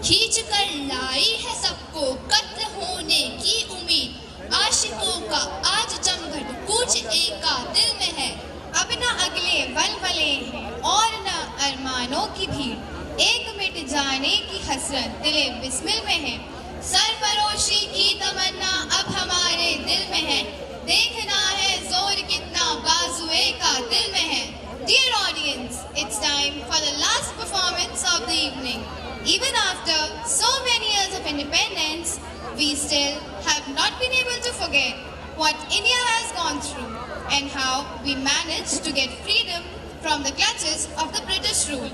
खींच कर लाई है सबको कत्ल होने की उम्मीद। आशिकों का आज जमघट कूच एका दिल में है। अब न अगले वलवले हैं और न अरमानों की भीड़। एक मिट जाने की हसरत दिले बिस्मिल में है। सरफरोशी की तमन्ना अब हमारे दिल में है। देखना है जोर कितना बाजुए का दिल में है। Dear audience, it's time for the last performance of the evening. Even after so many years of independence, we still have not been able to forget what India has gone through and how we managed to get freedom from the clutches of the British rule.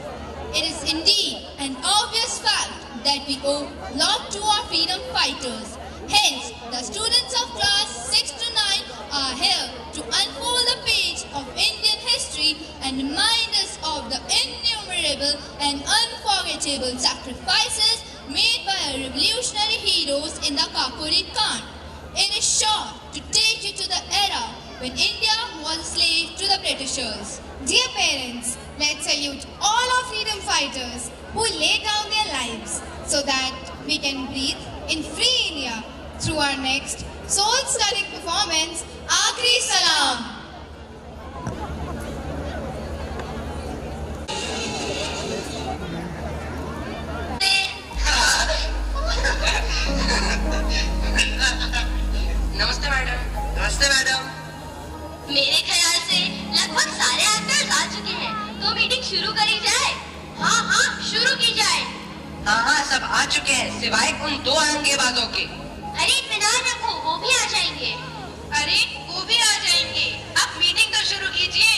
It is indeed an obvious fact that we owe a lot to our freedom fighters. Hence, the students of class 6 to 9 are here to unfold the page of Indian history and remind us of the innumerable and unforgettable sacrifices made by our revolutionary heroes in the Kakori Khan. It is sure to take you to the era when India was a slave to the Britishers. Dear parents, let's salute all our freedom fighters who laid down their lives so that we can breathe in free India. Through our next soul-stirring performance, Aakhri Salam. नमस्ते madam. नमस्ते madam. मेरे ख्याल से लगभग सारे actors आ चुके हैं, तो मीटिंग शुरू करी जाए। हाँ, शुरू की जाए। हाँ, सब आ चुके हैं सिवाय उन दो आंगेबाजों के। अरे इत्मीनान रखो, वो भी आ जाएंगे। अरे वो भी आ जाएंगे। अब मीटिंग तो शुरू कीजिए।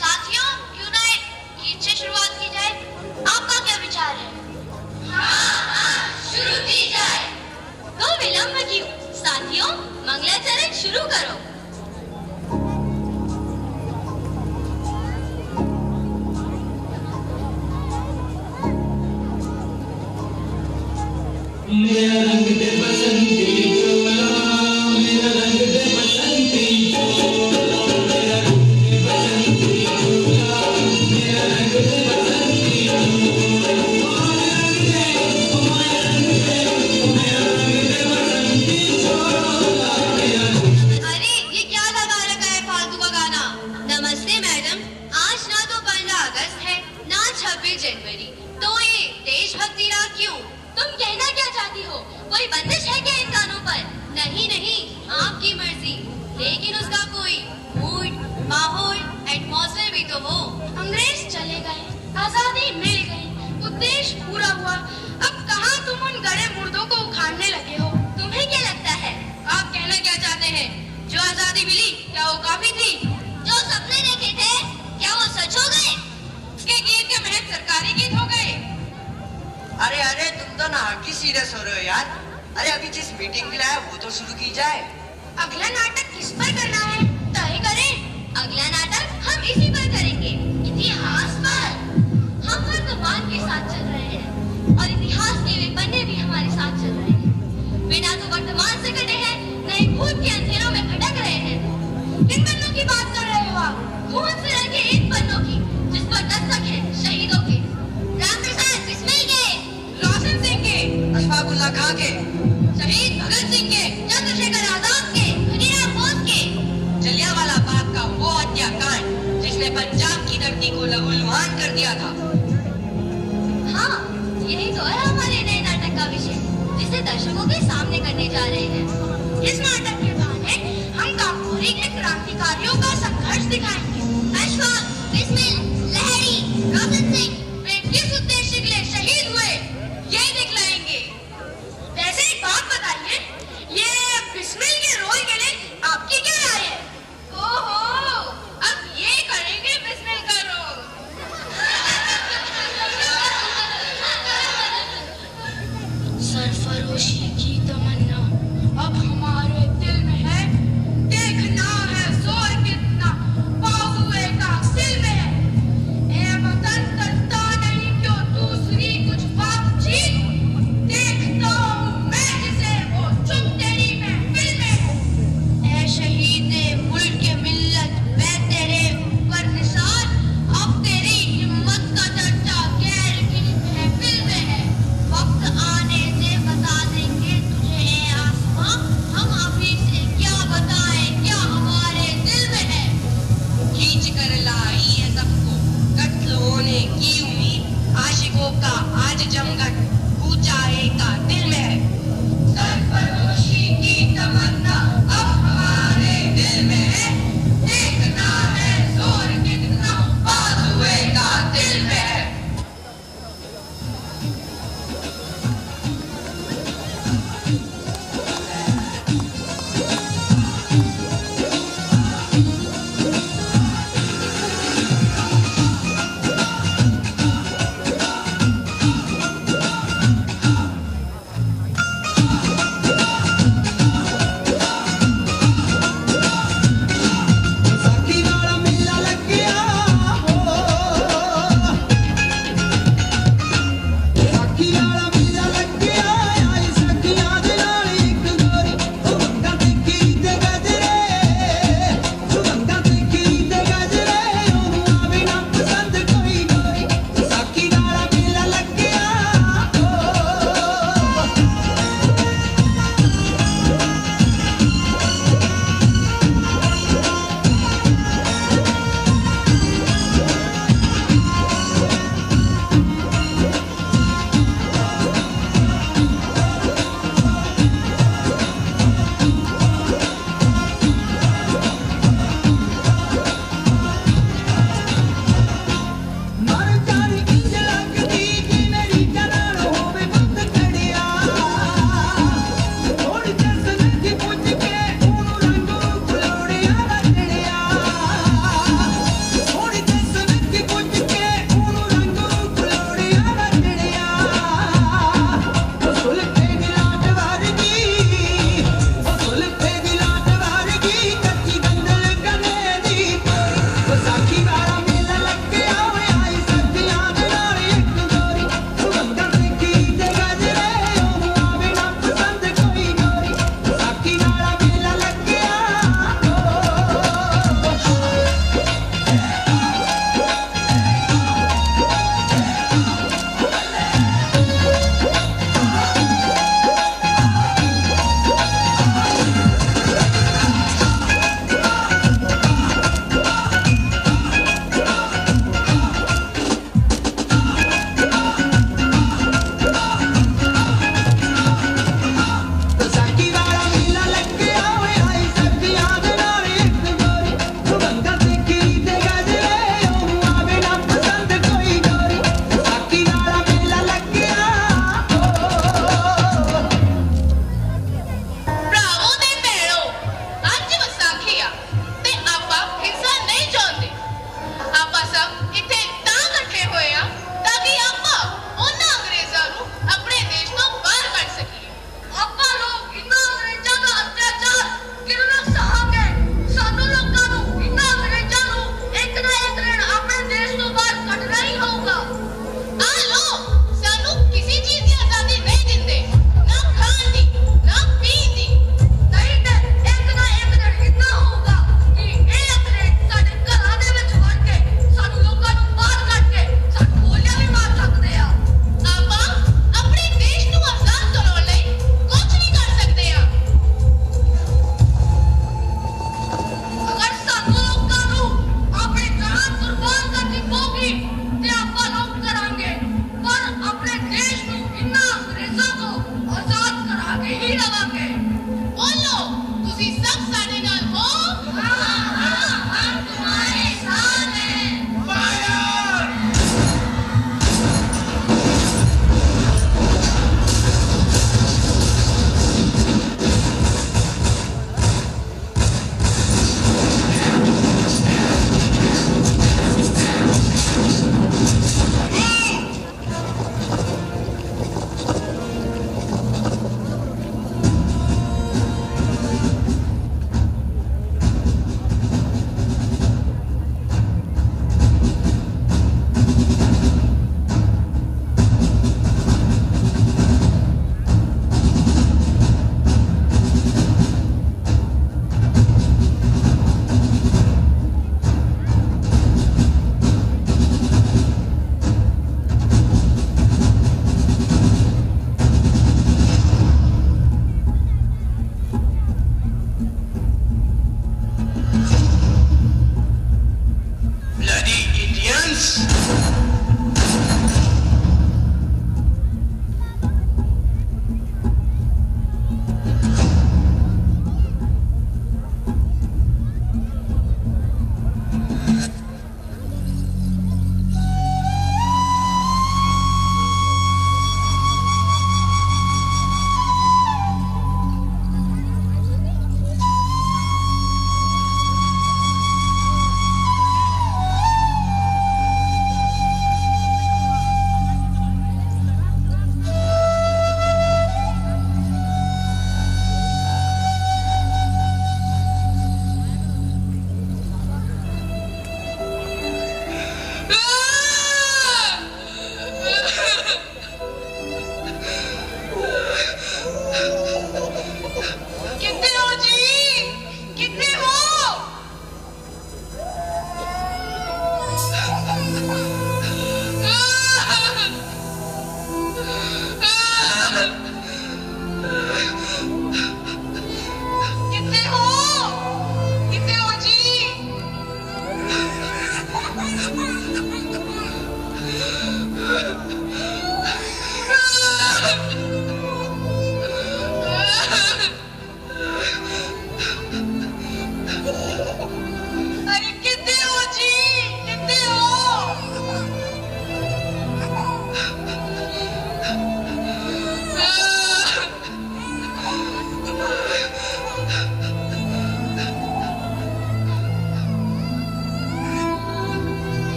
साथियों, क्यों ना एक गीत से शुरुआत की जाए? आपका क्या विचार है? हाँ, शुरू की जाए। तो विलंब क्यों? साथियों, मंगलाचरण शुरू करो। मेरा रंग दे बसंती चोला, मेरा रंग दे बसंती चोला, मेरा रंग दे बसंती चोला, मेरा रंग दे बसंती चोला, मेरा रंग दे बसंती चोला। अरे ये क्या लगा रखा है फालतू का गाना? नमस्ते मैडम, आज ना तो 15 अगस्त है ना 26 जनवरी, तो ये देशभक्ति राग क्यों? तुम कहना क्या चाहती हो? कोई बंदिश है क्या इन गानों पर? नहीं, आपकी मर्जी, लेकिन उसका कोई मूड, माहौल, एटमॉस्फेयर भी तो हो। अंग्रेज चले गए, आजादी मिल गई, उद्देश्य पूरा हुआ। अब कहाँ तुम उन गड़े मुर्दों को उखाड़ने लगे हो? तुम्हें क्या लगता है? आप कहना क्या चाहते हैं? जो आजादी मिली क्या वो काफी थी? जो सपने देखे थे क्या वो सच हो गए? उसके गीत के महज सरकारी गीत हो गए। अरे तुम तो नाटक सीरियस हो रहे हो यार। अरे अभी जिस मीटिंग के लिए आया वो तो शुरू की जाए। अगला नाटक किस पर करना है? तय करें। अगला नाटक हम इसी पर करेंगे, इतिहास पर। हम वर्तमान के साथ चल रहे हैं और इतिहास के वे पन्ने भी हमारे साथ चल रहे हैं। वे ना तो वर्तमान से कटे हैं, न ही भूत के अंधेरों में भटक रहे हैं। किन पन्नों की बात कर रहे हो आप? खून से रंगे इन पन्नों की जिस पर दस्तक है शहीदों के, रामप्रसाद बिस्मिल के, रोशन सिंह के, अशफाकुल्लाह खां के, शहीद भगत सिंह के, चंद्रशेखर आजाद के, खुदीराम बोस के। जलियांवाला बाग का वो हत्याकांड जिसने पंजाब की धरती को लहूलुहान कर दिया था। हाँ, यही तो है हमारे नए नाटक का विषय, जिसे दर्शकों के सामने करने जा रहे हैं। इस नाटक के बहाने हम काकोरी के क्रांतिकारियों का संघर्ष दिखाएंगे। अशफाक, बिस्मिल, लहरी, रोशन सिंह वे किस उद्देश्य के लिए शहीद हुए, ये दिखलाएंगे। वैसे एक बात बताइए, ये बिस्मिल के रोल के लिए आपकी क्या राय है? ओहो, अब ये करेंगे बिस्मिल का रोल। सरफरोशी की तमन्ना अब हमारे दिल में है। देखना है जोर कितना बाजुए का दिल में है। जमघट ऊंचाएगा दिल में। सरफरोशी की तमन्ना अब हमारे दिल में है। देखना है जोर कितना बाजुए का दिल में है।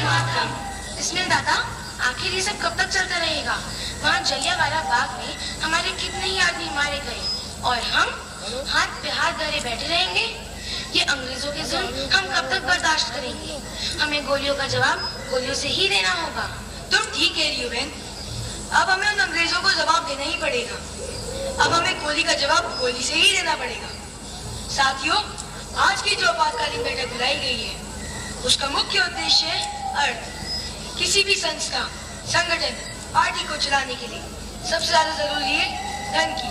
बिस्मिल दादा, आखिर ये सब कब तक चलता रहेगा? वहाँ जलियांवाला बाग में हमारे कितने ही आदमी मारे गए और हम हाथ पे हाथ धरे बैठे रहेंगे। ये अंग्रेजों के जुल्म हम कब तक बर्दाश्त करेंगे? हमें गोलियों का जवाब गोलियों से ही देना होगा। तुम ठीक कह रही हो बहन, अब हमें उन अंग्रेजों को जवाब देना ही पड़ेगा। अब हमें गोली का जवाब गोली से ही देना पड़ेगा। साथियों, आज की जो आपातकालीन बैठक बुलाई गई है, उसका मुख्य उद्देश्य है अर्थ। किसी भी संस्था, संगठन, पार्टी को चलाने के लिए सबसे ज्यादा जरूरी है धन की,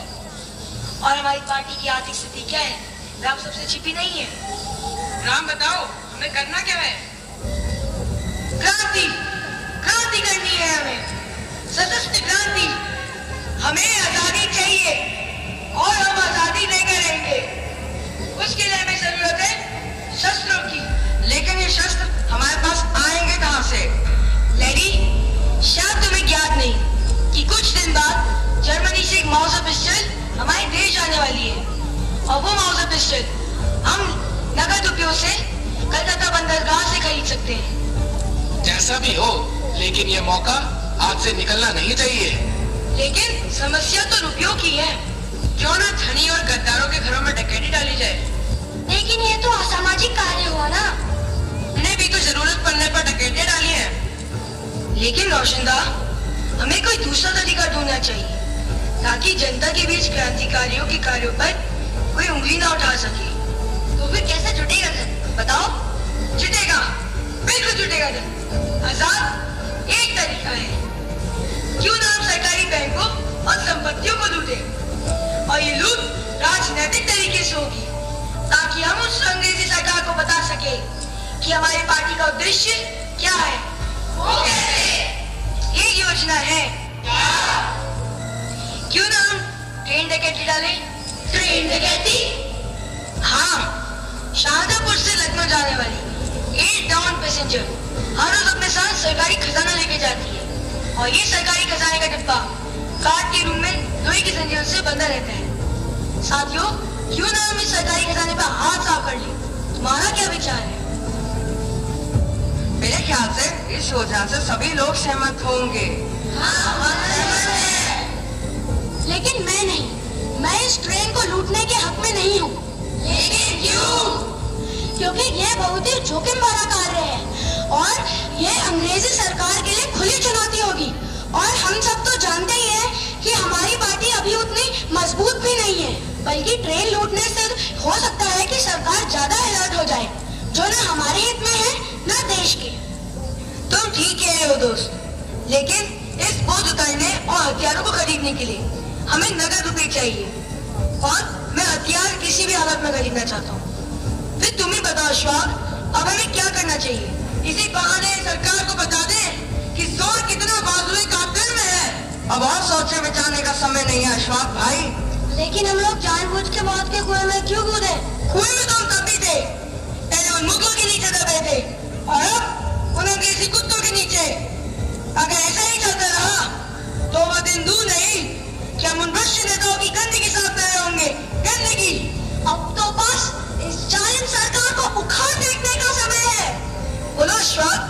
और हमारी पार्टी की आर्थिक स्थिति क्या है, राम सबसे छिपी नहीं है। राम बताओ, हमें करना क्या है? क्रांति, क्रांति करनी है हमें, सशस्त्र क्रांति। हमें आजादी चाहिए और हम आजादी लेकर रहेंगे। उसके लिए हमें जरूरत है शस्त्रों की। लेकिन ये शस्त्र हमारे पास आएंगे कहाँ से? लेडी, शायद तुम्हें ज्ञात नहीं कि कुछ दिन बाद जर्मनी से एक माउजर पिस्टल हमारे देश आने वाली है, और वो माउजर पिस्टल हम नगद रुपयों से कलकत्ता बंदरगाह से खरीद सकते हैं। जैसा भी हो, लेकिन ये मौका हाथ से निकलना नहीं चाहिए। लेकिन समस्या तो रुपयों की है। क्यों ना धनी और गद्दारों के घरों में डकैती डाली जाए? लेकिन ये तो असामाजिक कार्य हुआ ना। उन्हें भी तो जरूरत पड़ने पर डकैतियां डाली हैं। लेकिन रोशनदा, हमें कोई दूसरा तरीका ढूंढना चाहिए ताकि जनता के बीच क्रांतिकारियों के कार्यों पर कोई उंगली ना उठा सके। तो फिर कैसे जुटेगा धन? बताओ। जुटेगा, बिल्कुल जुटेगा धन। आजाद एक तरीका है। क्यों ना हम सरकारी बैंकों और संपत्तियों को लूटें, और ये लूट राजनीतिक तरीके से होगी ताकि हम उस अंग्रेजी सरकार को बता सके कि हमारी पार्टी का उद्देश्य क्या है। वो कैसे? एक योजना है। क्यों ना हम ट्रेन डकैती डालें? ट्रेन डकैती? हाँ, शाहजहांपुर से लखनऊ जाने वाली 8 डाउन पैसेंजर हर रोज अपने साथ सरकारी खजाना लेके जाती है, और ये सरकारी खजाने का डिब्बा कार्ड के रूम में लोहे की जंजीरों से बंधा रहता है। साथियों, क्यों ना हम इस सरकारी खजाने पर हाथ साफ कर लें? तुम्हारा क्या विचार है? मेरे ख्याल से इस योजना से सभी लोग सहमत होंगे। लेकिन मैं नहीं, मैं इस ट्रेन को लूटने के हक में नहीं हूँ। लेकिन क्यों? क्योंकि यह बहुत ही जोखिम वाला कार्य है और यह अंग्रेजी सरकार के लिए खुली चुनौती होगी, और हम सब तो जानते ही हैं कि हमारी पार्टी अभी उतनी मजबूत भी नहीं है, बल्कि ट्रेन लूटने से हो सकता है कि सरकार ज्यादा अलर्ट हो जाए, जो न हमारे हित में है न देश के। तुम ठीक कह रहे हो दोस्त, लेकिन इस बोझ उतारने और हथियारों को खरीदने के लिए हमें नगद रुपए चाहिए, और मैं हथियार किसी भी हालत में खरीदना चाहता हूँ। फिर तुम ही बताओ अशफाक, अब हमें क्या करना चाहिए? इसी बहाने सरकार को बता दें कि जोर कितना बाजुए कातिल में है। अब और सोचने विचारने का समय नहीं है अशफाक भाई। लेकिन हम लोग जानबूझ के मौत के कुएं में क्यों कूदे? कुएं में तो हम तब भी थे, पहले उन मुगलों के नीचे दबे थे, और अब उन अंग्रेजी कुत्तों के नीचे। अगर ऐसा ही चलता रहा तो वो दिन दूर नहीं कि हम उन भ्रष्ट नेताओं की गंदगी साफ कर रहे होंगे। गंदगी। अब तो बस इस जालिम सरकार को उखाड़ फेंकने का समय है। बोलो अशफाक,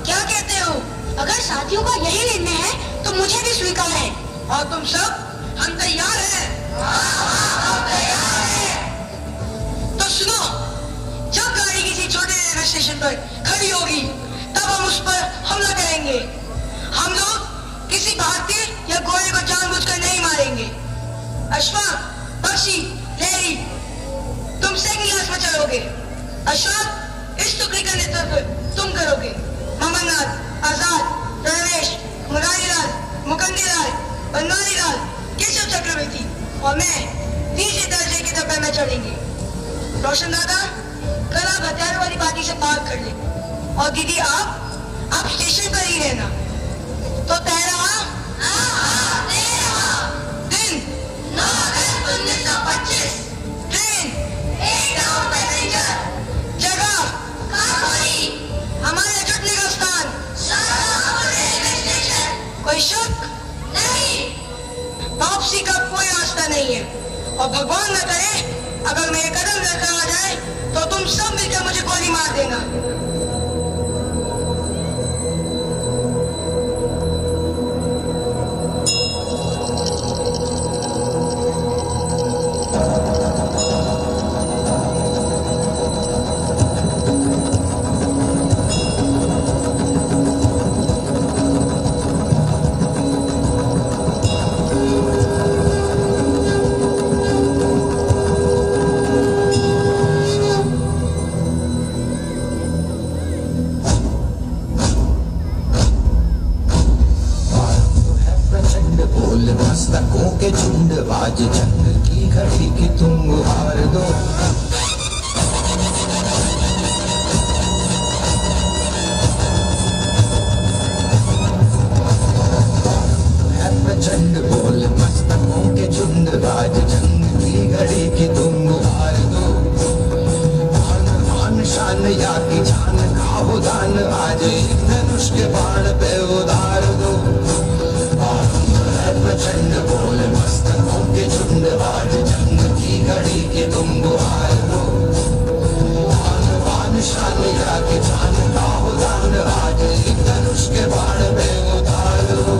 क्या कहते हो? अगर साथियों का यही निर्णय है तो मुझे भी स्वीकार है। और तुम सब? हम तैयार हैं। तो सुनो, जब गाड़ी किसी छोटे रेलवे स्टेशन पर खड़ी होगी तब हम उस पर हमला करेंगे। हम लोग किसी भारतीय या गोरे को जानबूझकर नहीं मारेंगे। अशफाक, बख्शी, लहरी, तुम सेकंड क्लास में चलोगे। अशफाक, इस टुकड़ी का नेतृत्व तुम करोगे। मोहम्मद, आजाद, रमेश, मुरारीलाल, मुकंदीलाल, बनवारीलाल, केशव चक्रवर्ती और मैं तीसरे दर्जे के डब्बे में चढ़ेंगे। रोशन दादा, कल आप हथियारों वाली पार्टी से बात कर ले, और दीदी आप स्टेशन पर ही रहना। तो तय रहा? दिन 9 अगस्त 1925। Train 8 down passenger. जगह काकोरी। हमारे जुटने का स्थान शाहजहांपुर रेलवे स्टेशन। कोई शक नहीं। वापसी का कोई रास्ता नहीं है, और भगवान न करे अगर मेरे कदम लड़का आ जाए तो तुम सब मिलकर मुझे गोली मार देना। मस्तकों के झुंड बाज जंग की घड़ी की तुम गुहार दो। प्रचंड बोल मस्तकों के झुंड बाज जंग की घड़ी की तुम गुहार दो। मान शान या की जान खाओ दान आज एक धनुष के बाण पे उधार दो। प्रचंड बोल मस्तकों के झुंड बाज जंग की घड़ी की तुम गुहार दो। मान शान या की जान खाओ दान आज एक धनुष के बाण पे उधार दो।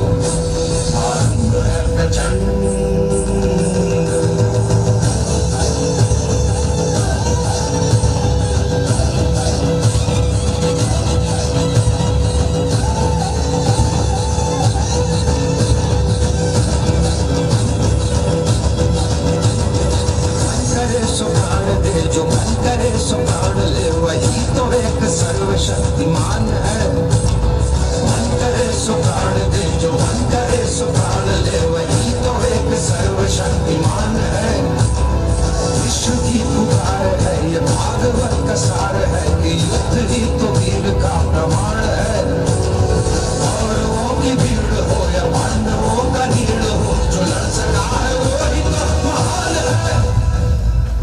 जो मन करे सो प्राण ले वही तो एक सर्वशक्तिमान है। मन करे सो प्राण दे जो मन करे सो प्राण ले वही तो एक सर्वशक्तिमान है। विश्व की पुकार है ये भागवत का सार है कि युद्ध ही तो वीर का प्रमाण है। कौरवों की भीड़ हो या पांडवों का नीड़ हो जो लड़ सका है वो ही तो महान है।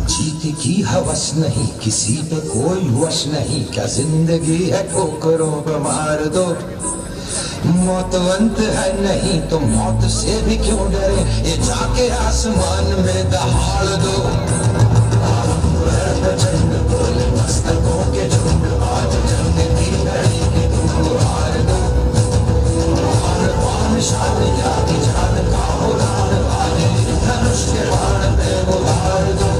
जीत की हवस नहीं किसी पे कोई वश नहीं क्या जिंदगी है ठोकरों पे मार दो। मौतवंत है नहीं तो मौत से भी क्यों डरे ये जाके आसमान में दहाड़ दो। प्रचंड बोल मस्तकों के झुंड आज जंग की घड़ी की तुम गुहार दो। मान शान या की जान खाओ दान आज धनुष के बाण पे उधार दो।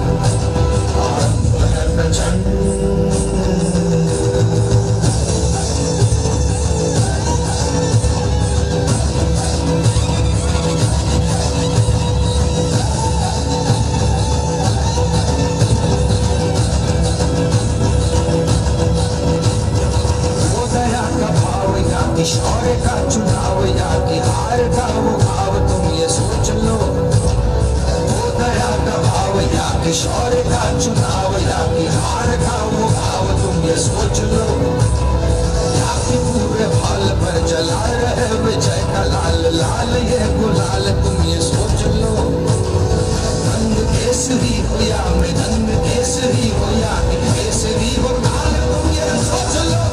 शौर्य का चुनाव या कि हार का वो भाव तुम ये सोच लो। वो दया का भाव या कि शौर्य का चुनाव या कि हार का वो भाव तुम ये सोच लो। या कि पूरे भाल पर जला रहे विजय का लाल लाल ये गुलाल तुम ये सोच लो। रंग केसरी हो या मृदंग केसरी हो या केसरी हो काल तुम ये सोच लो।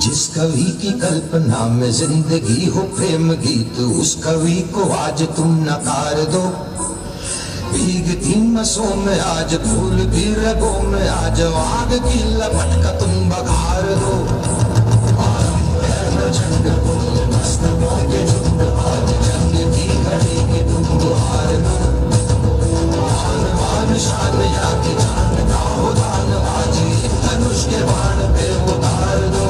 जिस कवि की कल्पना में जिंदगी हो प्रेम गीत उस कवि को आज तुम नकार दो। भीगती मसों में आज फूल भी रगों में आज आग की लपट का तुम बघार दो। प्रचंड बोल मस्तकों के झुंड आज जंग की घड़ी की तुम गुहार दो। मान शान या की जान खाओ दान आज धनुष के बाण पे उतार दो।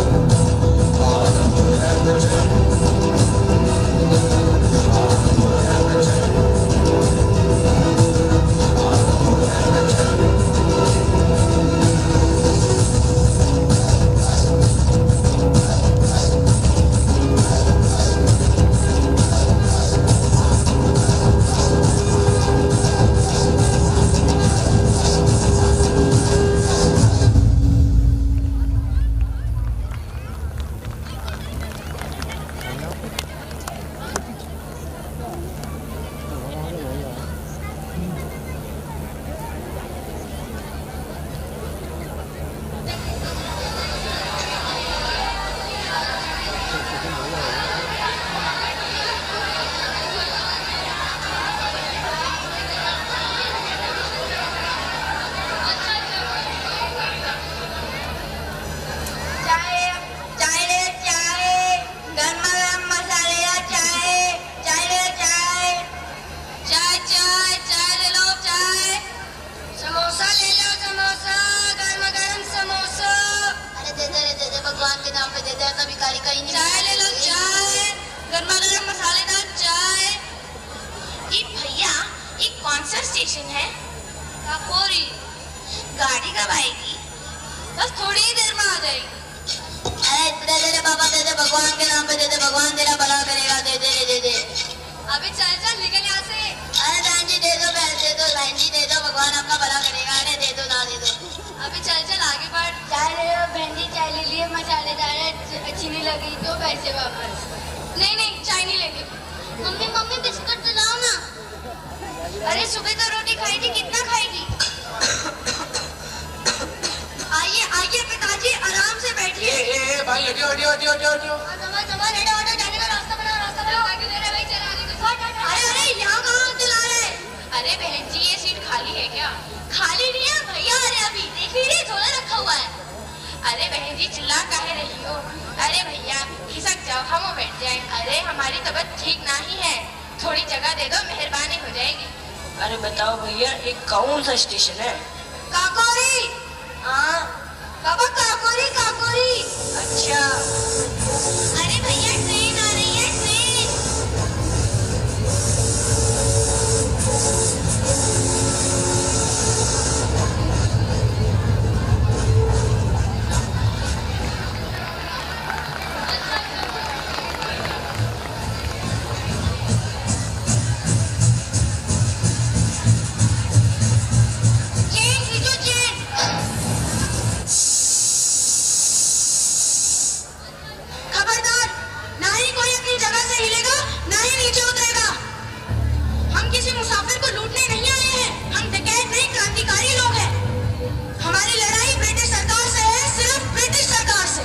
स्टेशन है काकोरी। गाड़ी कब आएगी? बस थोड़ी ही देर में आ जाएगी। अरे दे दे रे बाबा, दे दे, भगवान के नाम पे दे दे, भगवान तेरा भला करेगा, दे दे रे, दे दे। अबे चल चल निकल यहाँ से। अरे बहन जी दे दो, बहन दे दो, बहन जी दे दो, भगवान आपका भला करेगा, अरे दे दो ना, दे दो। अबे चल चल आगे बढ़। चाय ले लो बहन जी, चाय ले लिए, मसालेदार है, अच्छी नहीं लगी तो पैसे वापस। नहीं नहीं चाय नहीं लेंगे। मम्मी मम्मी बिस्कुट तो लाओ ना। अरे सुबह तो रोटी खाई थी, कितना खाएगी? आइए आइए पिताजी, आराम से बैठिए। ए भाई हटियो हटियो हटियो हटियो हटियो। जाने का रास्ता बनाओ, रास्ता बनाओ। आगे दे रहे भाई, चल आगे कुछ। अरे अरे यहाँ कहाँ चला रहे? अरे बहन जी ये सीट खाली है क्या? खाली नहीं है भैया, अरे अभी देख लीजिए झोला रखा हुआ है। अरे बहन जी चिल्ला काहे रही हो? अरे भैया खिसक जाओ, हम बैठ जाए। अरे हमारी तबीयत ठीक नहीं है, थोड़ी जगह दे दो, मेहरबानी हो जाएगी। अरे बताओ भैया ये कौन सा स्टेशन है? काकोरी। हाँ बाबा काकोरी काकोरी। अच्छा। अरे भैया ट्रेन आ रही है, ट्रेन। चेन खींचो चेन। खबरदार, ना ही कोई अपनी जगह से हिलेगा, ना ही नीचे उतरेगा। हम किसी मुसाफिर को लूटने नहीं आए हैं, हम डकैत नहीं क्रांतिकारी लोग हैं। हमारी लड़ाई ब्रिटिश सरकार से है, सिर्फ ब्रिटिश सरकार से।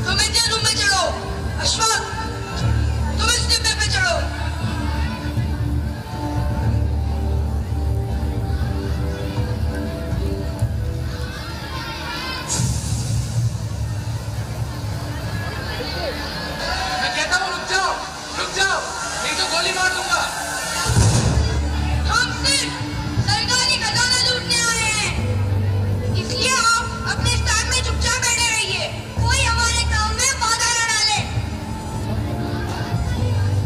तुम इंजन रूम में चढ़ो। अशफाक तुम इस डिब्बे पे चढ़ो। मैं कहता हूँ रुक जाओ, नहीं तो गोली मार दूंगा। हम सिर्फ सरकारी खजाना लूटने आए हैं, इसलिए आप अपने स्थान में चुपचाप बैठे रहिए, कोई हमारे काम में बाधा न डाले।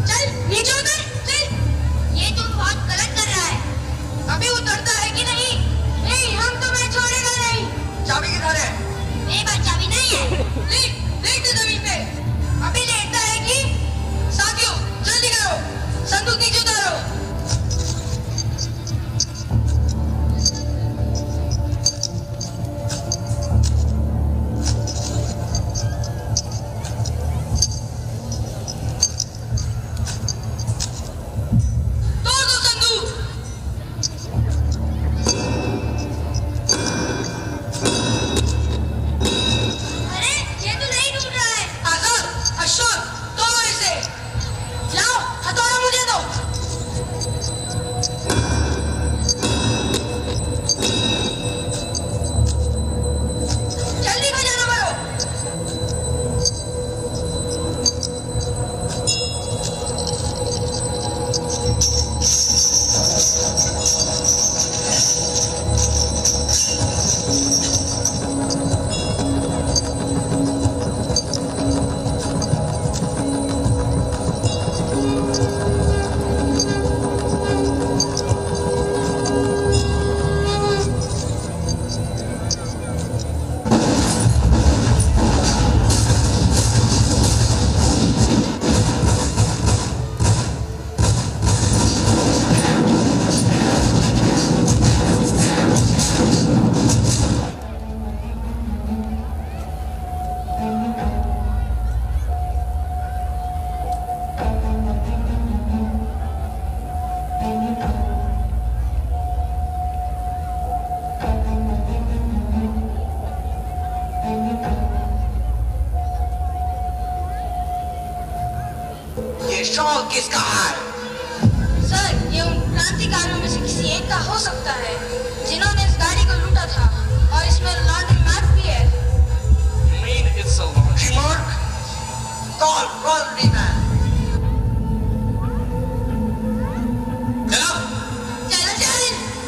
चल नीचे उतर, चल। ये तुम बहुत गलत कर रहा है। अभी उतरता है कि नहीं? नहीं, हम तुम्हें छोड़ेगा नहीं। चाबी किधर है? मेरे पास चाबी नहीं है। लेट दे जमीन पे। अभी लेटता है कि? साथियों जल्दी करो, संदूक नीचे उतारो। तोड़ दो संदूक। अरे ये तो नहीं टूट रहा है। आजाद, अशोक, तोड़ो इसे। लाओ हथौड़ा मुझे दो। जल्दी खजाना भरो। ये शॉल किसका है? सर ये उन क्रांतिकारियों में से किसी एक का हो सकता है जिन्होंने इस गाड़ी को लूटा था, और इसमें लॉन्ड्री मैप भी है। You mean it's a laundry mark? Call laundry man. चलो चलो चल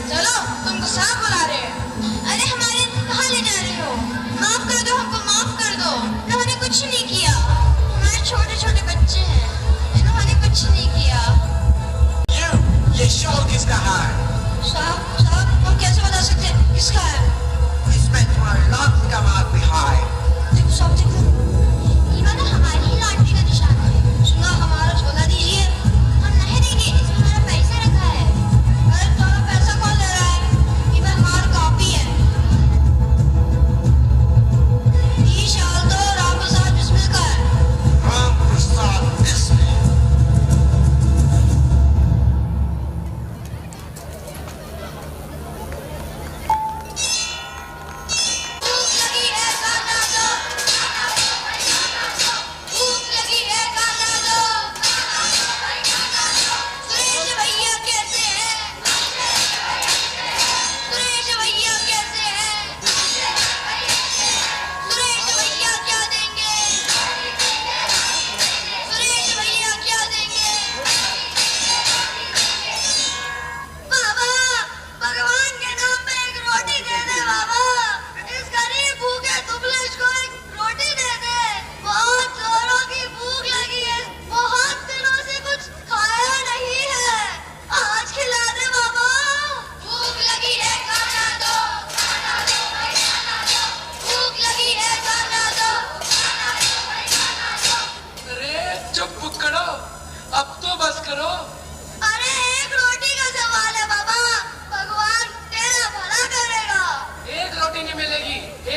चलो, तुमको साहब बुला रहे हैं। अरे हमारे कहाँ ले जा रहे हो? माफ कर दो, हमको माफ कर दो, उन्होंने कुछ नहीं किया। हमारे छोटे छोटे बच्चे हैं, इन्होंने कुछ नहीं किया। ये शॉल किसका है? साहब साहब हम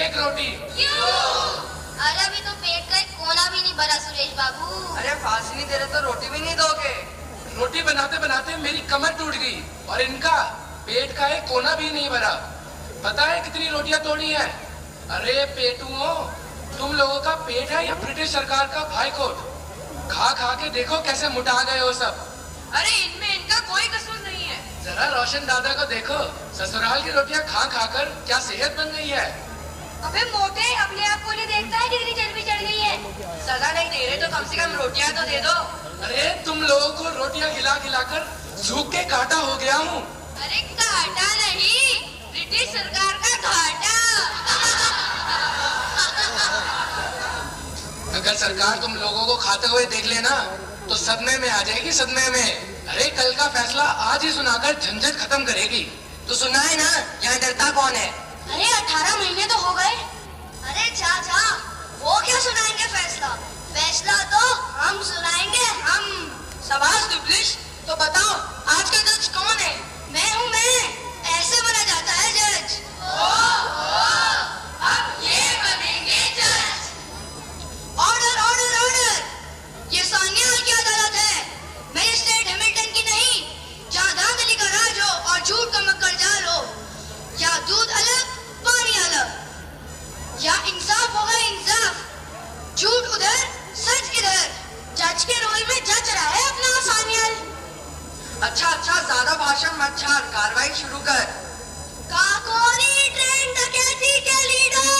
एक रोटी। अरे अभी तो पेट का एक कोना भी नहीं भरा सुरेश बाबू। अरे फांसी नहीं दे रहे तो रोटी भी नहीं दोगे? रोटी बनाते बनाते मेरी कमर टूट गई और इनका पेट का एक कोना भी नहीं भरा। पता है कितनी रोटियां तोड़ी है? अरे पेटुओं, तुम लोगों का पेट है या ब्रिटिश सरकार का भाई कोट? खा खा के देखो कैसे मुटा गए हो सब। अरे इनमें इनका कोई कसूर नहीं है। जरा रोशन दादा को देखो, ससुराल की रोटियां खा खा कर क्या सेहत बन गई है। अबे मोटे, अपने आप को नहीं देखता है कितनी चर्बी चढ़ गई है। सजा नहीं दे रहे तो कम से कम रोटियां तो दे दो। अरे तुम लोगों को रोटियां खिला खिलाकर सूख के काटा हो गया हूँ। अरे काटा नहीं, ब्रिटिश सरकार का घाटा। अगर सरकार तुम लोगों को खाते हुए देख लेना तो सदमे में आ जाएगी, सदमे में। अरे कल का फैसला आज ही सुनाकर झंझट खत्म करेगी। तो सुनाए ना, यहाँ डरता कौन है? अरे 18 महीने तो हो गए। अरे जा जा, वो क्या सुनाएंगे फैसला? फैसला तो हम सुनाएंगे, हम। शाबाश दुबलिश, तो बताओ आज का जज कौन है? मैं हूँ मैं। ऐसे बना जाता है जज। अब ये बनेंगे जज। ऑर्डर ऑर्डर ऑर्डर, ये सान्याल की अदालत है, मैजिस्ट्रेट हैमिल्टन की नहीं, जहाँ धांधली का राज हो और झूठ का मक्कर जाल हो। या दूध अलग पानी अलग, या इंसाफ होगा इंसाफ। झूठ उधर सच इधर, जज के रोल में जज रहा है अपना सान्याल। अच्छा अच्छा, ज्यादा भाषण मत छाड़, कार्रवाई शुरू कर। काकोरी ट्रेन डकैती के लीडर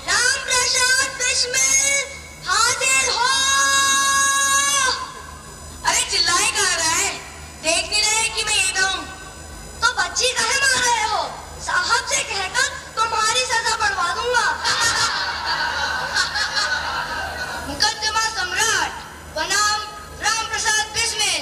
राम प्रसाद बिस्मिल हाजिर हो। अरे चिल्लाए कहाँ रहा है? देख नहीं रहे कि मैं ये कहूँ? तो बच्ची काहे मार रहे हो? साहब से कहकर तुम्हारी सजा बढ़वा दूंगा। मुकदमा सम्राट बनाम राम प्रसाद बिस्मिल,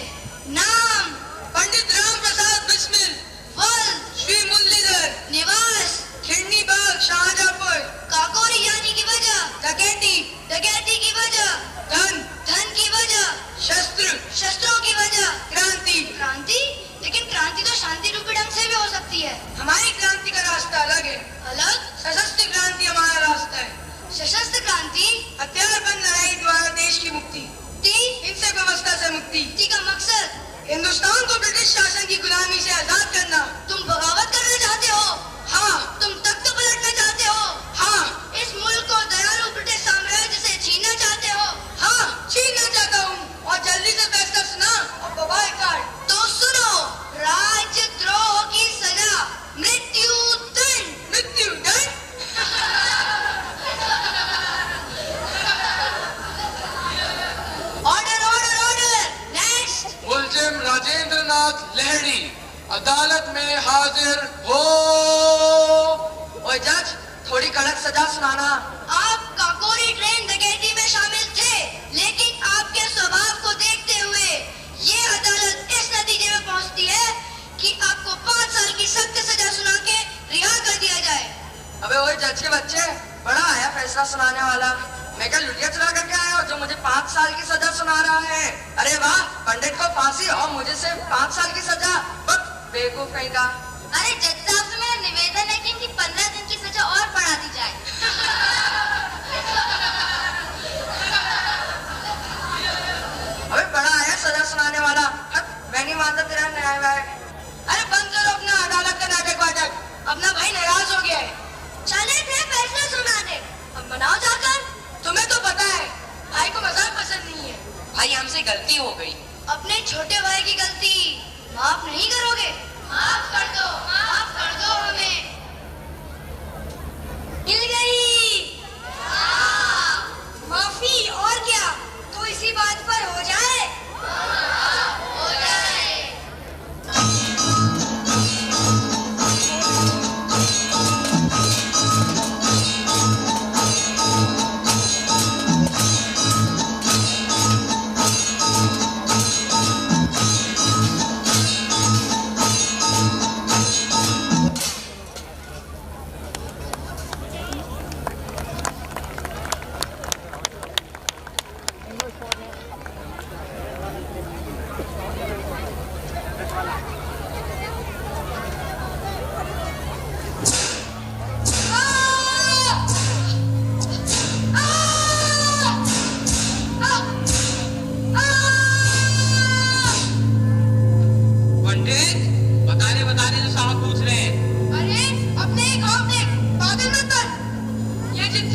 नाम पंडित राम प्रसाद बिस्मिल, फल श्री मुरलीधर, निवास खिड़नी बाग, शाहजहांपुर। काकोरी यानी की वजह, डकैती, डकैती की वजह, धन, धन की वजह, शस्त्र, शस्त्रों की वजह। क्रांति। क्रांति? लेकिन क्रांति तो शांति रूपी ढंग से भी हो सकती है। हमारी क्रांति का रास्ता अलग है। अलग? सशस्त्र क्रांति हमारा रास्ता है। सशस्त्र क्रांति? हथियार बंद लड़ाई द्वारा देश की मुक्ति, हिंसक व्यवस्था से मुक्ति। का मकसद हिंदुस्तान को ब्रिटिश शासन की गुलामी से आजाद करना। तुम बगावत करना चाहते हो? हाँ। तुम तख्त पलटना चाहते हो? हाँ। इस मुल्क को दयालु ब्रिटिश साम्राज्य से छीनना चाहते हो? हाँ, छीनना चाहता हूँ। और जल्दी से फैसला सुना और मोबाइल कार्ड। तो सुनो, राजद्रोह की सजा मृत्युदंड। मृत्युदंड? Order order order, next. मुलजिम राजेंद्र नाथ लहड़ी अदालत में हाजिर हो। ओए जज, थोड़ी कड़क सजा सुनाना। आप काकोरी ट्रेन डकैती में शामिल थे, लेकिन आपके स्वभाव को देखते हुए ये अदालत इस नतीजे में पहुंचती है कि आपको 5 साल की सख्त सजा सुना के रिहा कर दिया जाए। अबे ओए जज के बच्चे, बड़ा आया फैसला सुनाने वाला। मैं क्या लुटिया चुरा करके आया हूँ जो मुझे 5 साल की सजा सुना रहा है? अरे वाह, पंडित को फांसी और मुझे सिर्फ 5 साल की सजा। बेवकूफ कहीं का। अरे जज साहब से मेरा निवेदन है कि इनकी 15 दिन की सजा और बढ़ा दी जाए। अबे बड़ा आया सजा सुनाने वाला। मैं नहीं मानता तेरा न्याय है। अरे बंद करो अपना अदालत का नाटक वाटक, अपना भाई नाराज हो गया है। चले थे फैसला सुनाने, अब मनाओ जाकर। तुम्हें तो पता है भाई को मजाक पसंद नहीं है। भाई हमसे गलती हो गई। अपने छोटे भाई की गलती माफ नहीं करोगे? माफ कर दो, माफ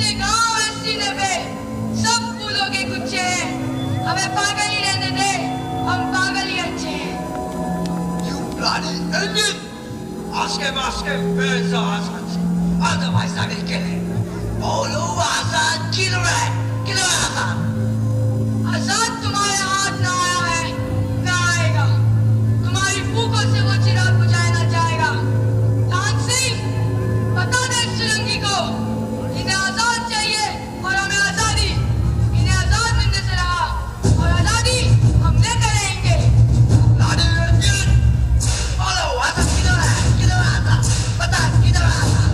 से गाँव है सीने पे, सब फूलों के गुच्छे हैं। हमें पागल ही रहने दे, हम पागल ही अच्छे हैं। You bloody idiot! Aske, böse Asad. Otherwise I will kill him. बोलो आजाद किधर है? किधर है आजाद? आजाद तुम्हारे हाथ ना आया है, ना आएगा। तुम्हारी फूकों से वो चिराग बुझाया ना जाएगा। तानसेन, बता दे श्रीलंकी को, इन्हें आजाद चाहिए और हमें आजादी। इन्हें आजाद मिलने से रहा और आजादी हम लेकर रहेंगे। Bloody idiot! बोलो आजाद किधर है? किधर है आजाद? बता किधर है आजाद?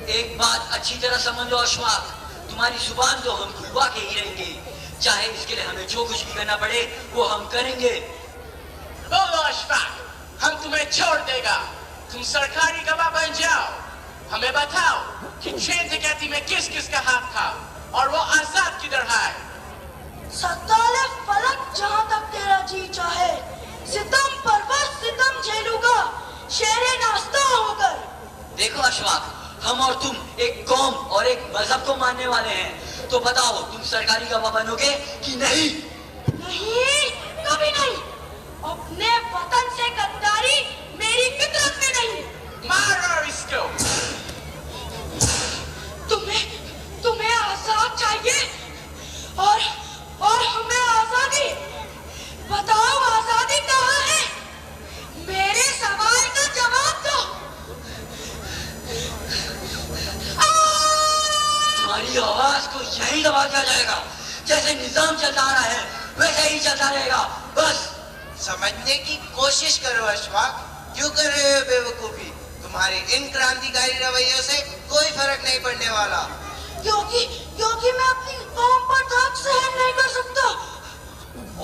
एक बात अच्छी तरह समझ लो अशफाक, तुम्हारी जुबान तो हम खुलवा के ही रहेंगे, चाहे इसके लिए हमें जो कुछ भी करना पड़े वो हम करेंगे। बोलो अशफाक, हम तुम्हें छोड़ देगा। तुम सरकारी गवाह बन जाओ। हमें बताओ कि ट्रेन डकैती में किस किस का हाथ था और वो आजाद किधर है? सताले फलक जहाँ तक तेरा जी चाहे, सितम पर बस सितम झेलूंगा शेरे नाश्ता होकर। देखो अशफाक, हम और तुम एक कौम और एक मजहब को मानने वाले हैं, तो बताओ तुम सरकारी गवाह बनोगे कि नहीं? नहीं, कभी नहीं। अपने वतन से गद्दारी मेरी फितरत में नहीं। मारो इसको। तुम्हें आजाद चाहिए और हमें आजादी। बताओ आजादी कहाँ है? मेरे सवाल का जवाब दो। तुम्हारी आवाज को यही दबा दिया जाएगा। जैसे निजाम चलता आ रहा है वैसे ही चलता रहेगा। बस समझने की कोशिश करो अशफाक, क्यों कर रहे हो बेवकूफी? तुम्हारे इन क्रांतिकारी रवैयों से कोई फर्क नहीं पड़ने वाला। क्योंकि मैं अपनी कौम पर दाग सहन नहीं कर सकता।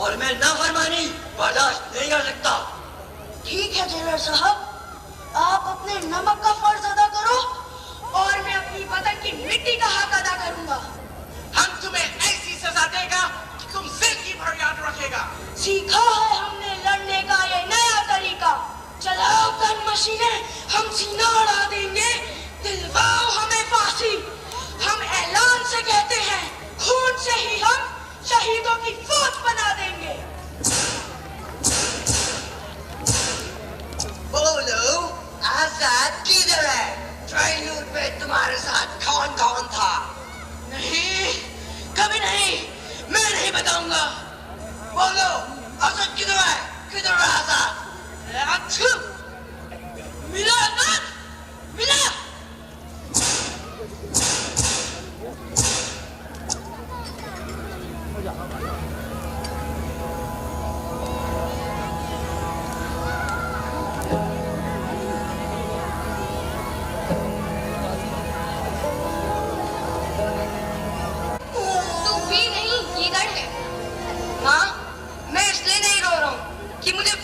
और मैं नाफरमानी बर्दाश्त नहीं कर सकता। ठीक है जेलर साहब, आप अपने नमक का फर्ज अदा करो और मैं अपनी वतन की मिट्टी का हक अदा करूंगा। हम तुम्हें ऐसी सजा देगा कि तुम जिंदगी भर याद रखेगा। सीखा है हमने लड़ने का ये नया तरीका। चलाओ गन मशीनें, हम सीना उड़ा देंगे। दिलवाओ हमें फांसी। हम ऐलान से कहते हैं, खून से ही हम शहीदों की फौज बना देंगे। बोलो आजाद किधर है? ट्रेन रूट पे तुम्हारे साथ कौन कौन था? नहीं, कभी नहीं, मैं नहीं बताऊंगा। बोलो आजाद किधर है? किधर है आजाद? मिला आजाद, मिला।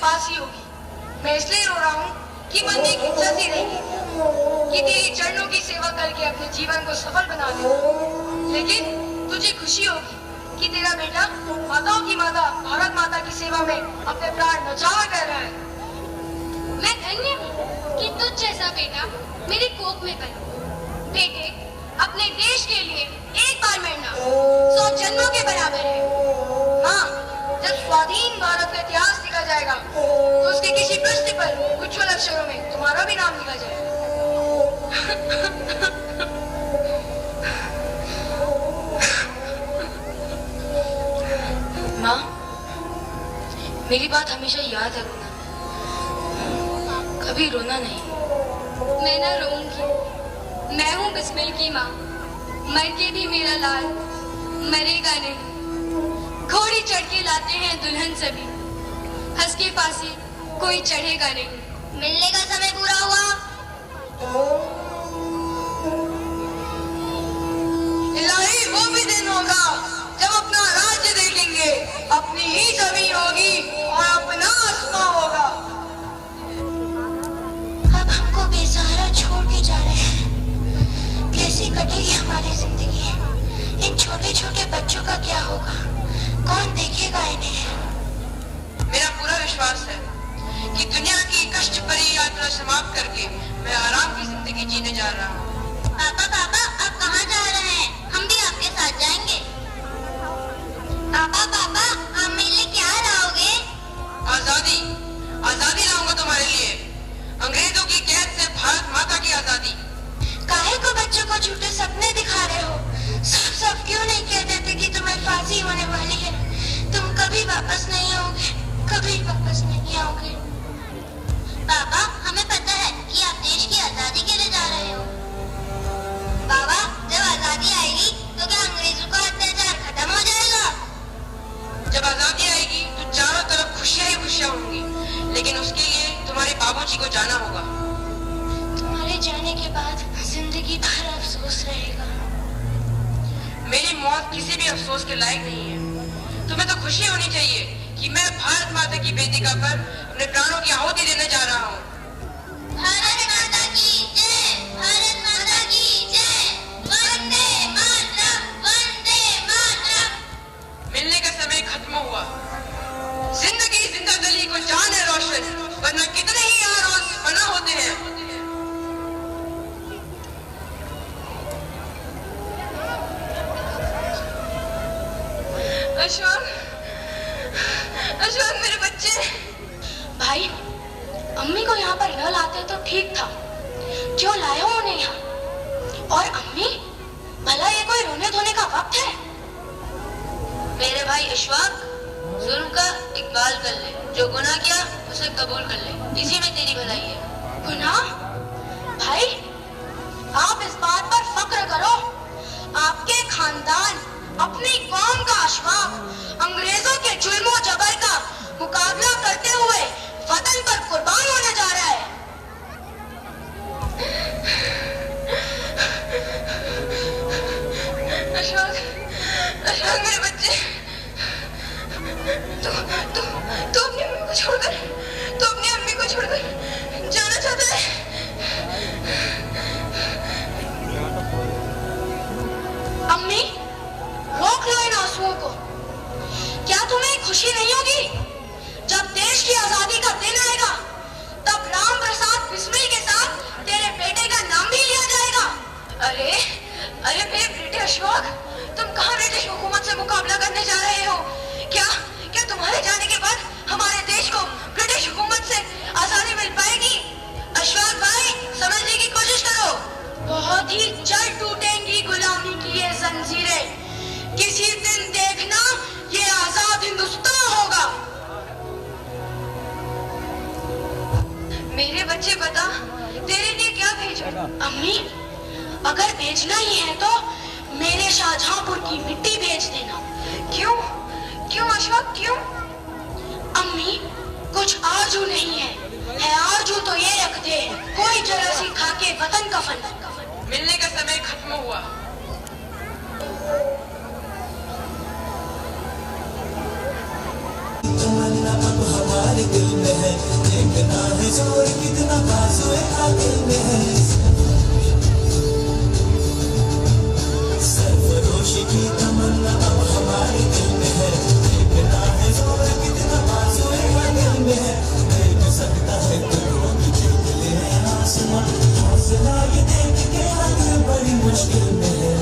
फांसी होगी। मैं इसलिए रो रहा हूँ कि मन की इच्छा सी रहेगी कि तेरी चरणों की सेवा करके अपने जीवन को सफल बना ले। लेकिन तुझे खुशी होगी कि तेरा बेटा माताओं की माता भारत माता की सेवा में अपने प्राण न्यौछावर कर रहा है। मैं धन्य हूँ कि तुझ जैसा बेटा मेरी कोख में पला। बेटे, अपने देश के लिए एक बार मरना 100 जन्मों के बराबर है। हाँ, जब स्वाधीन भारत का इतिहास लिखा जाएगा तो उसके किसी पृष्ठ पर उज्ज्वल अक्षरों में तुम्हारा भी नाम लिखा जाएगा। माँ, मेरी बात हमेशा याद रखना, कभी रोना नहीं। मैं ना रोऊंगी। मैं हूँ बिस्मिल की माँ, मर के भी मेरा लाल मरेगा नहीं। घोड़ी चढ़ के लाते हैं दुल्हन सभी, हंस के फांसी कोई चढ़ेगा नहीं। मिलने का समय पूरा हुआ। कटेगी हमारी जिंदगी। इन छोटे छोटे बच्चों का क्या होगा, कौन देखेगा इन्हें। मेरा पूरा विश्वास है कि दुनिया की कष्ट भरी यात्रा समाप्त करके मैं आराम की जिंदगी जीने जा रहा हूँ। पापा पापा आप कहाँ जा रहे हैं, हम भी आपके साथ जाएंगे। पापा पापा आप मेरे लिए क्या लाओगे। आजादी, आजादी लाऊंगा तुम्हारे लिए, अंग्रेजों की कैद से भारत माता की आजादी। काहे को बच्चों को झूठे सपने दिखा रहे हो, सब क्यों नहीं कह देते कि तुम्हें फांसी होने वाली है, तुम कभी वापस नहीं आओगे, कभी वापस नहीं आओगे। पापा हमें पता है कि आप देश की आजादी के लिए जा रहे हो। बाबा जब आजादी आएगी तो क्या अंग्रेजों का अत्याचार खत्म हो जाएगा। जब आजादी आएगी तो चारों तरफ खुशियां ही खुशियां होंगी, लेकिन उसके लिए तुम्हारे बाबूजी को जाना होगा। तुम्हारे जाने के बाद जिंदगी भर अफसोस रहेगा। मेरी मौत किसी भी अफसोस के लायक नहीं है। तुम्हें तो खुशी होनी चाहिए कि मैं भारत माता की वेदिका पर अपने प्राणों की आहुति देने जा रहा हूँ। भारत माता की जय, भारत माता की जय, वंदे मातरम, वंदे मातरम। मिलने का समय खत्म हुआ। जिंदगी जिंदा दिली को जान है रोशन, वरना कितने ही यहाँ रोज फना होते हैं। अशोक, अशोक मेरे बच्चे। भाई अम्मी को यहाँ पर न लाते तो ठीक था, क्यों लाए हो उन्हें यहाँ। और अम्मी भला ये कोई रोने धोने का वक्त है। मेरे भाई अशफाक, जुल्म का इकबाल कर ले, जो गुनाह किया उसे कबूल कर ले, इसी में तेरी भलाई है। गुनाह? भाई आप इस बात पर फक्र करो, आपके खानदान अपनी कौम का अशफाक अंग्रेजों के जुल्मों जबर का मुकाबला करते हुए वतन पर कुर्बान होने जा रहा है। अशोक, अशोक मेरे बच्चे, तू अपनी अम्मी को छोड़कर, तू अपनी अम्मी को छोड़कर जाना चाहता है। अम्मी रोक लो इन आंसुओं को। क्या तुम्हें खुशी नहीं होगी जब देश की आजादी का दिन आएगा, तब राम प्रसाद बिस्मिल के साथ तेरे बेटे का नाम भी लिया जाएगा। अरे अरे मेरे बेटे अशोक, तुम कहाँ ब्रिटिश हुकूमत से मुकाबला करने जा रहे हो। क्या क्या तुम्हारे जाने के बाद हमारे देश को ब्रिटिश हुकूमत से आजादी मिल पाएगी। अशोक भाई समझने की कोशिश करो, बहुत ही जल्द टूटेंगी गुलामी की ये जंजीरें। किसी दिन देखना ये आजाद हिंदुस्तान होगा। मेरे बच्चे बता, तेरे लिए क्या भेजूं? अम्मी अगर भेजना ही है तो मेरे शाहजहांपुर की मिट्टी भेज देना। क्यों क्यों अशोक क्यों? अम्मी कुछ आरजू नहीं है आरजू तो ये रखते हैं, कोई जरासी खा के वतन कफन। मिलने का समय खत्म हुआ। तमन्ना अब हमारे दिल में है, देखना है जोर कितना बाजुए आदिल में है। सरफरोशी की तमन्ना अब हमारे दिल में है, देखना है जोर कितना बाजुए आदिल में है। देख सकता है दिलों की खिलखिले आसमां, हौसला ये देख के आगे बड़ी मुश्किल में है।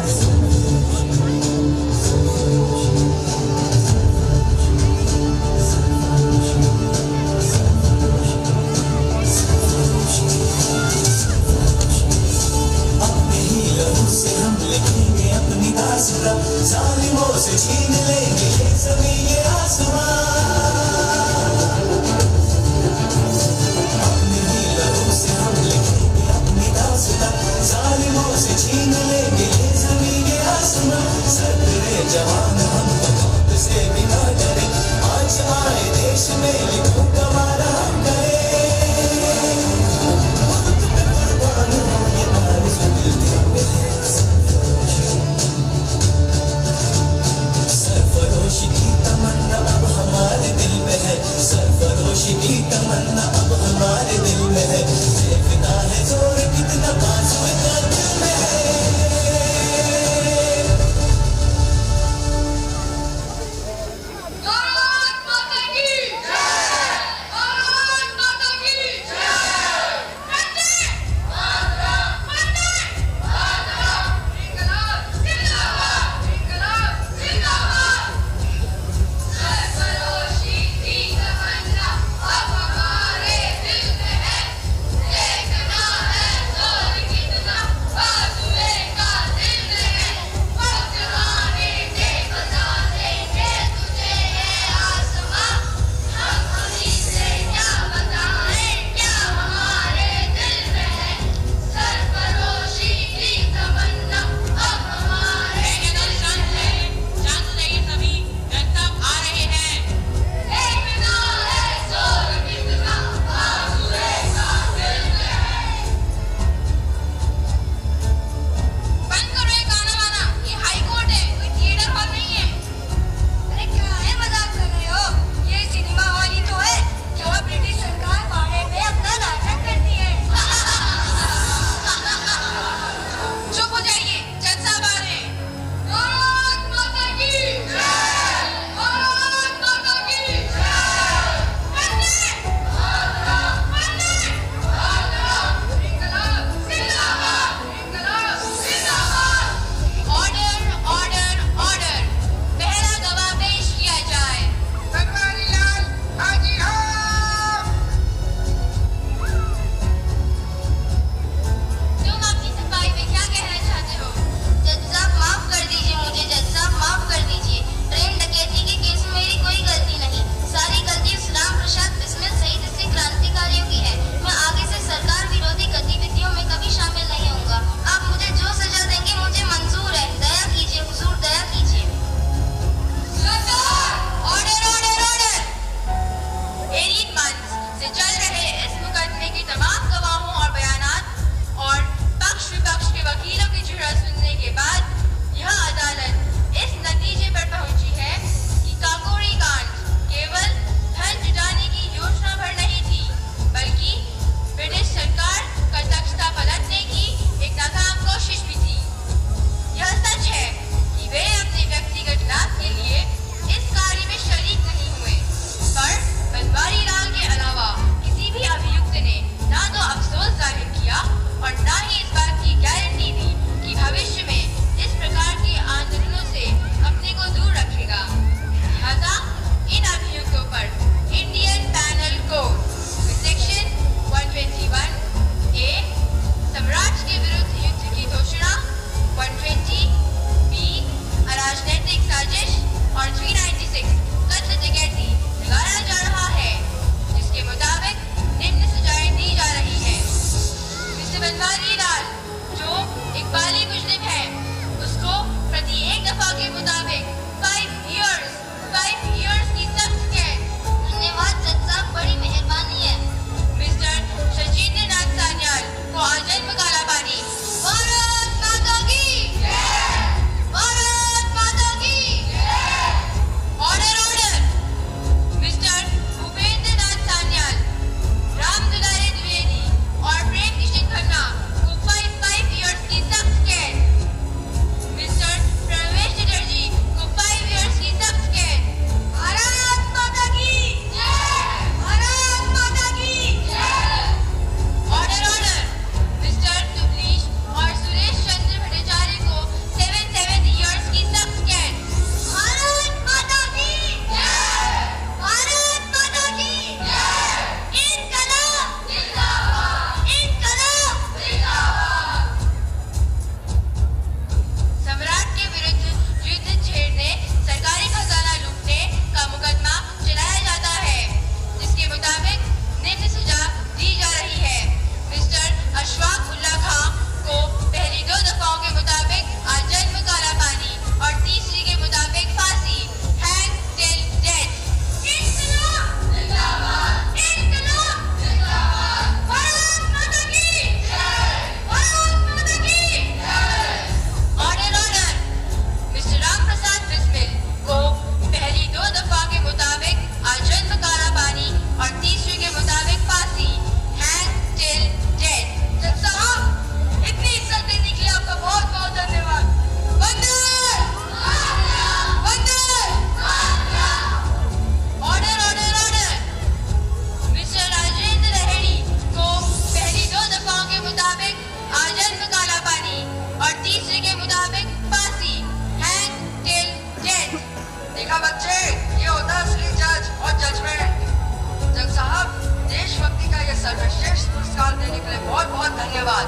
पुरस्कार देने के लिए बहुत बहुत धन्यवाद।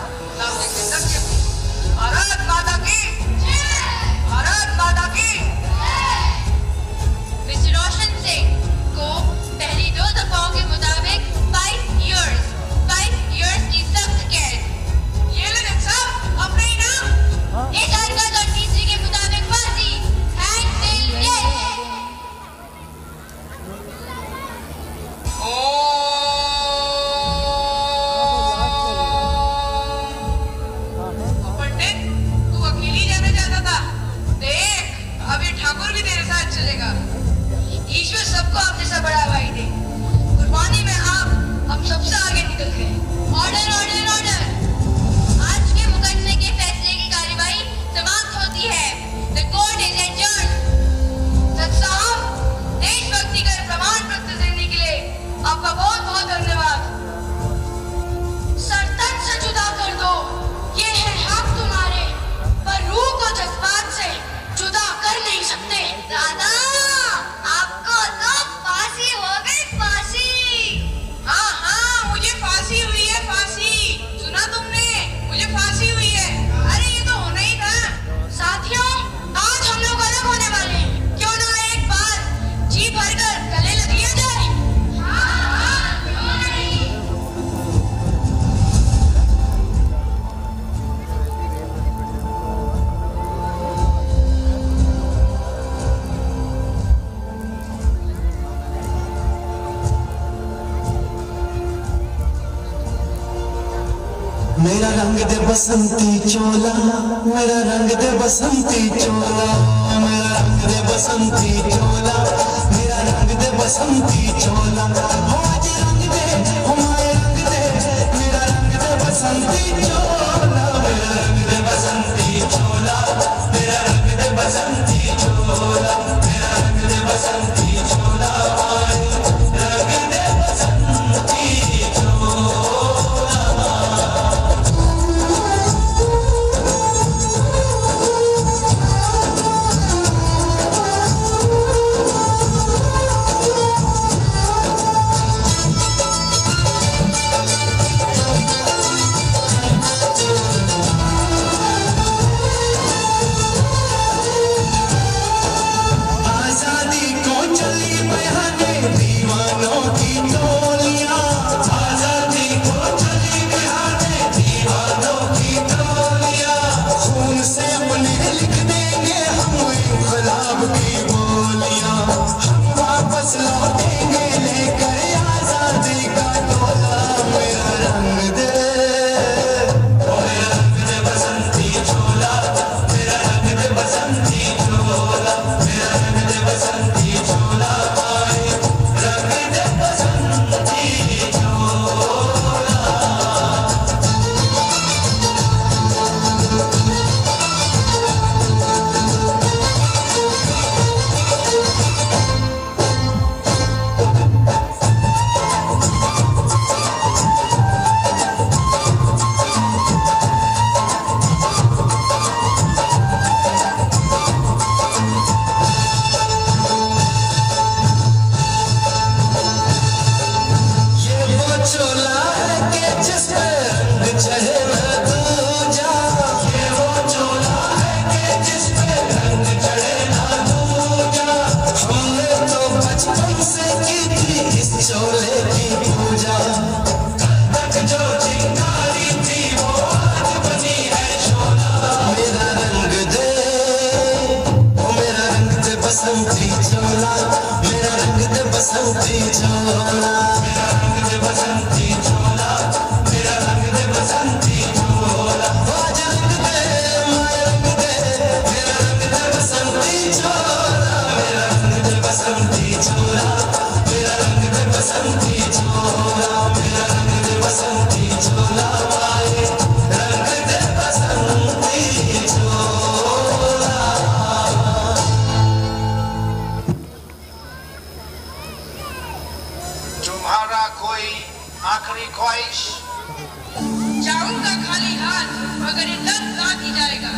भारत माता की, भारत माता की। मिस्टर रोशन सिंह को पहली 2 दफाओं के मुताबिक 5 इयर्स की सख्त कैद। ये ले जज साहब अपने इनाम। इस हरकत और तीसरी के मुताबिक फांसी। Hand till death. पंडित तू अकेली जाना चाहता था, देख अभी ठाकुर भी तेरे साथ चलेगा। ईश्वर सबको आप जैसा बड़ा भाई दे। कुर्बानी में आप हम सबसे आगे निकल गए। Order order order. आज के मुकदमे के फैसले की कार्यवाही समाप्त होती है। The court is adjourned। जज साहब देशभक्ति का प्रमाण पत्र देने के लिए आपका बहुत बहुत धन्यवाद। सर तन से जुदा कर दो, ये है हक तुम्हारे, पर रूह को जज्बात से जुदा कर नहीं सकते। दादा आपको तो फांसी हो गई, फांसी। हाँ हाँ मुझे फांसी हुई है, फांसी। सुना तुमने, मुझे फांसी हुई है। अरे ये तो होना ही था। साथियों आज हम लोग अलग होने वाले हैं, क्यों ना एक बार जी भरकर गले लग लिया जाए। मेरा रंग दे बसंती चोला, मेरा रंग दे बसंती चोला, मेरा रंग दे बसंती चोला, मेरा रंग दे बसंती चोला। हो आज रंग दे, हो माए रंग दे, मेरा रंग दे बसंती चोला, मेरा रंग दे बसंती चोला, मेरा रंग दे बसंती चोला, मेरा रंग दे बसंती चोला, रंग दे बसंती चोला। तुम्हारा कोई आखिरी ख्वाहिश? जाऊंगा खाली हाथ मगर ये दर्द ना की जाएगा।